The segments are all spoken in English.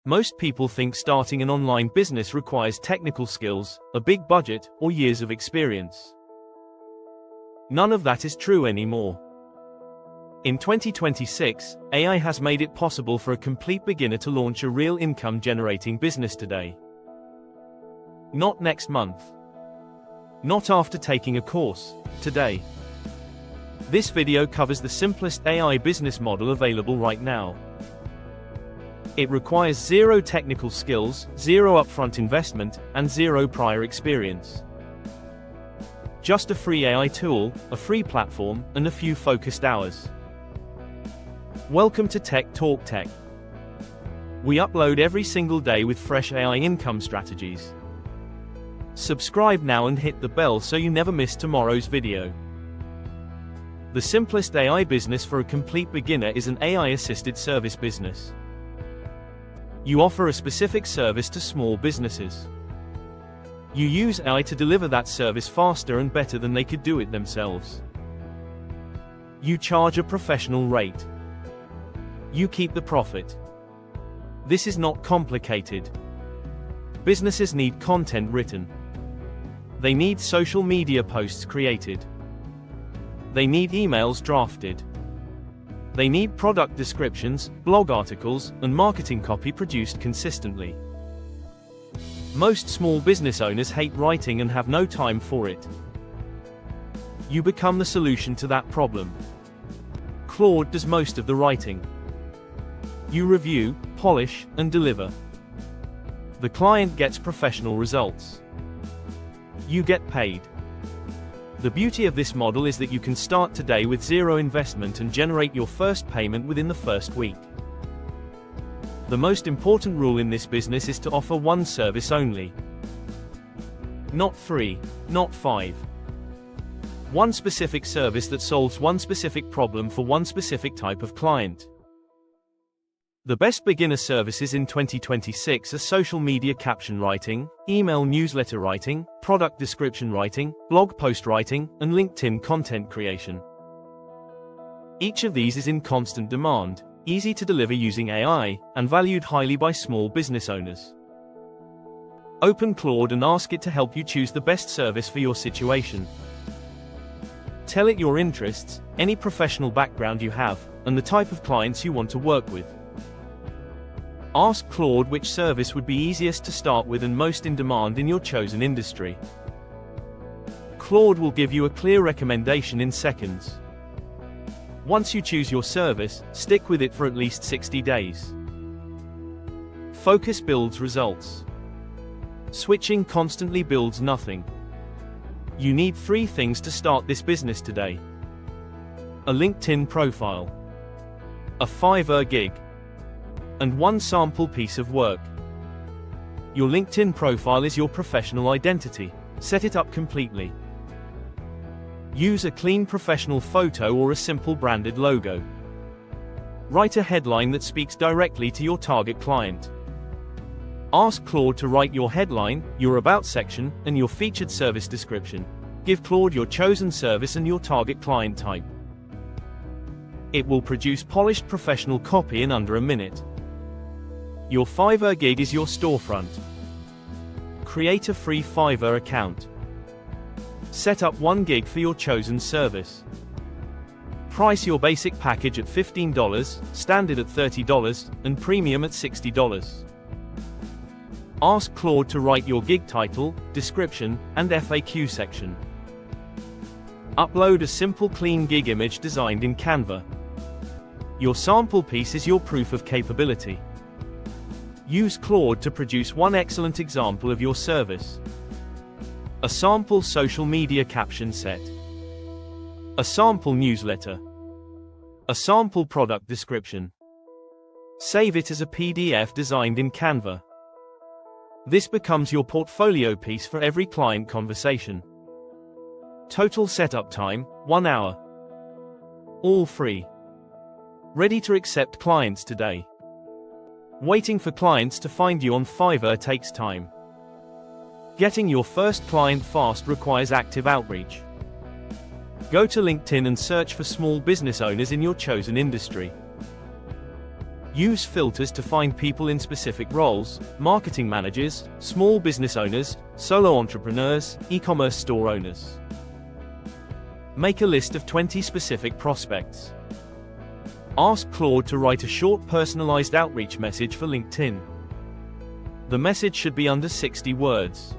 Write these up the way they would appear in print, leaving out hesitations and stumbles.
Most people think starting an online business requires technical skills, a big budget, or years of experience. None of that is true anymore. In 2026, AI has made it possible for a complete beginner to launch a real income-generating business today. Not next month. Not after taking a course, today. This video covers the simplest AI business model available right now. It requires zero technical skills, zero upfront investment, and zero prior experience. Just a free AI tool, a free platform, and a few focused hours. Welcome to Tech Talk Tech. We upload every single day with fresh AI income strategies. Subscribe now and hit the bell so you never miss tomorrow's video. The simplest AI business for a complete beginner is an AI-assisted service business. You offer a specific service to small businesses. You use AI to deliver that service faster and better than they could do it themselves. You charge a professional rate. You keep the profit. This is not complicated. Businesses need content written. They need social media posts created. They need emails drafted. They need product descriptions, blog articles, and marketing copy produced consistently. Most small business owners hate writing and have no time for it. You become the solution to that problem. Claude does most of the writing. You review, polish, and deliver. The client gets professional results. You get paid. The beauty of this model is that you can start today with zero investment and generate your first payment within the first week. The most important rule in this business is to offer one service only. Not 3, not 5. One specific service that solves one specific problem for one specific type of client. The best beginner services in 2026 are social media caption writing, email newsletter writing, product description writing, blog post writing, and LinkedIn content creation. Each of these is in constant demand, easy to deliver using AI, and valued highly by small business owners. Open Claude and ask it to help you choose the best service for your situation. Tell it your interests, any professional background you have, and the type of clients you want to work with. Ask Claude which service would be easiest to start with and most in demand in your chosen industry. Claude will give you a clear recommendation in seconds. Once you choose your service, stick with it for at least 60 days. Focus builds results. Switching constantly builds nothing. You need 3 things to start this business today: a LinkedIn profile, a Fiverr gig, and one sample piece of work. Your LinkedIn profile is your professional identity. Set it up completely. Use a clean professional photo or a simple branded logo. Write a headline that speaks directly to your target client. Ask Claude to write your headline, your about section, and your featured service description. Give Claude your chosen service and your target client type. It will produce polished professional copy in under a minute. Your Fiverr gig is your storefront. Create a free Fiverr account. Set up 1 gig for your chosen service. Price your basic package at $15, standard at $30, and premium at $60. Ask Claude to write your gig title, description, and FAQ section. Upload a simple clean gig image designed in Canva. Your sample piece is your proof of capability. Use Claude to produce one excellent example of your service. A sample social media caption set. A sample newsletter. A sample product description. Save it as a PDF designed in Canva. This becomes your portfolio piece for every client conversation. Total setup time, 1 hour. All free. Ready to accept clients today. Waiting for clients to find you on Fiverr takes time. Getting your first client fast requires active outreach. Go to LinkedIn and search for small business owners in your chosen industry. Use filters to find people in specific roles: marketing managers, small business owners, solo entrepreneurs, e-commerce store owners. Make a list of 20 specific prospects. Ask Claude to write a short personalized outreach message for LinkedIn. The message should be under 60 words.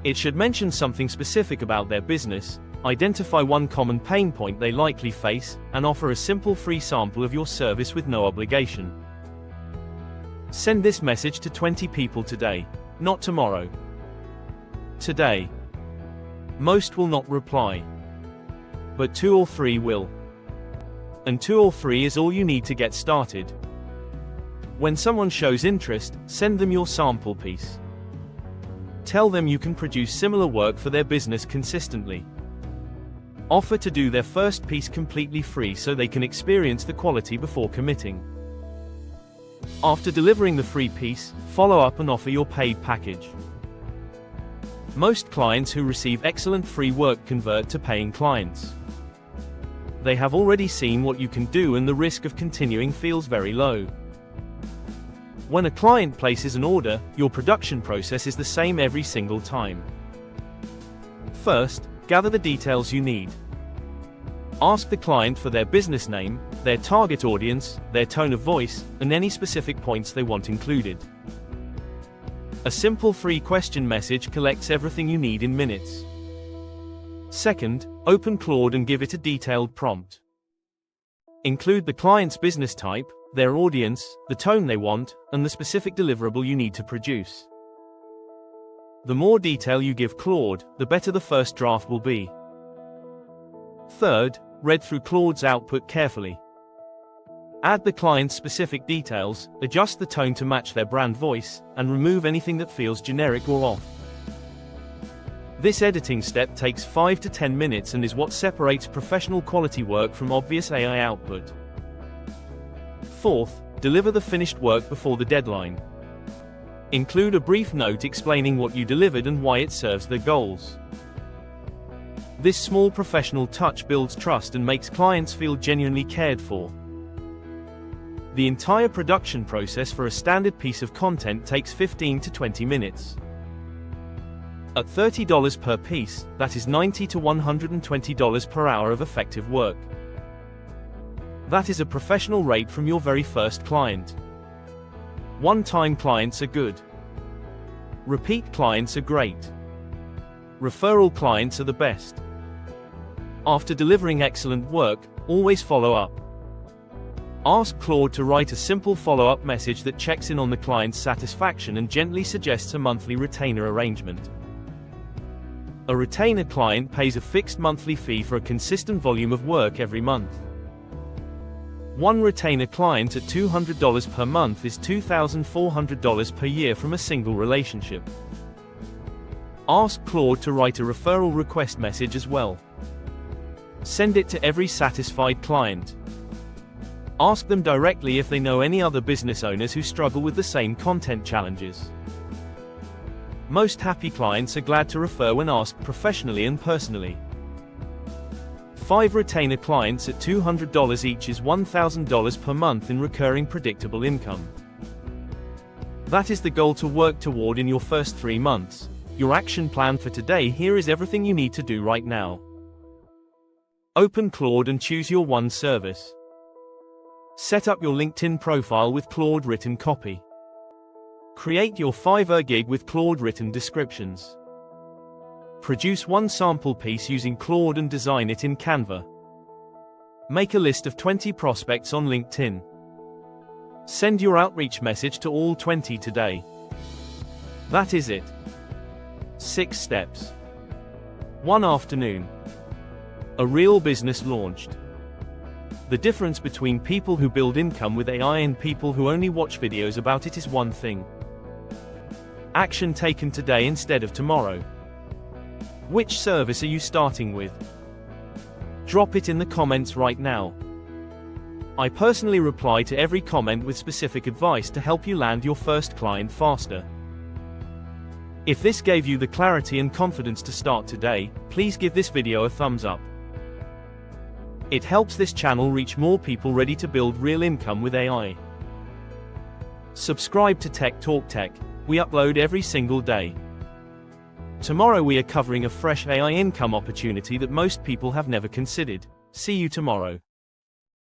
It should mention something specific about their business, identify one common pain point they likely face, and offer a simple free sample of your service with no obligation. Send this message to 20 people today, not tomorrow. Today. Most will not reply. But 2 or 3 will. And 2 or 3 is all you need to get started. When someone shows interest, send them your sample piece. Tell them you can produce similar work for their business consistently. Offer to do their first piece completely free so they can experience the quality before committing. After delivering the free piece, follow up and offer your paid package. Most clients who receive excellent free work convert to paying clients. They have already seen what you can do and the risk of continuing feels very low. When a client places an order, your production process is the same every single time. First, gather the details you need. Ask the client for their business name, their target audience, their tone of voice, and any specific points they want included. A simple free question message collects everything you need in minutes. Second, open Claude and give it a detailed prompt. Include the client's business type, their audience, the tone they want, and the specific deliverable you need to produce. The more detail you give Claude, the better the first draft will be. Third, read through Claude's output carefully. Add the client's specific details, adjust the tone to match their brand voice, and remove anything that feels generic or off. This editing step takes 5 to 10 minutes and is what separates professional quality work from obvious AI output. Fourth, deliver the finished work before the deadline. Include a brief note explaining what you delivered and why it serves their goals. This small professional touch builds trust and makes clients feel genuinely cared for. The entire production process for a standard piece of content takes 15 to 20 minutes. At $30 per piece, that is $90 to $120 per hour of effective work. That is a professional rate from your very first client. One-time clients are good. Repeat clients are great. Referral clients are the best. After delivering excellent work, always follow up. Ask Claude to write a simple follow-up message that checks in on the client's satisfaction and gently suggests a monthly retainer arrangement. A retainer client pays a fixed monthly fee for a consistent volume of work every month. One retainer client at $200 per month is $2,400 per year from a single relationship. Ask Claude to write a referral request message as well. Send it to every satisfied client. Ask them directly if they know any other business owners who struggle with the same content challenges. Most happy clients are glad to refer when asked professionally and personally. 5 retainer clients at $200 each is $1,000 per month in recurring predictable income. That is the goal to work toward in your first 3 months. Your action plan for today: here is everything you need to do right now. Open Claude and choose your one service. Set up your LinkedIn profile with Claude written copy. Create your Fiverr gig with Claude written descriptions. Produce one sample piece using Claude and design it in Canva. Make a list of 20 prospects on LinkedIn. Send your outreach message to all 20 today. That is it. 6 steps. 1 afternoon. A real business launched. The difference between people who build income with AI and people who only watch videos about it is one thing. Action taken today instead of tomorrow. Which service are you starting with? Drop it in the comments right now. I personally reply to every comment with specific advice to help you land your first client faster. If this gave you the clarity and confidence to start today, please give this video a thumbs up. It helps this channel reach more people ready to build real income with AI. Subscribe to Tech Talk Tech, we upload every single day. Tomorrow we are covering a fresh AI income opportunity that most people have never considered. See you tomorrow.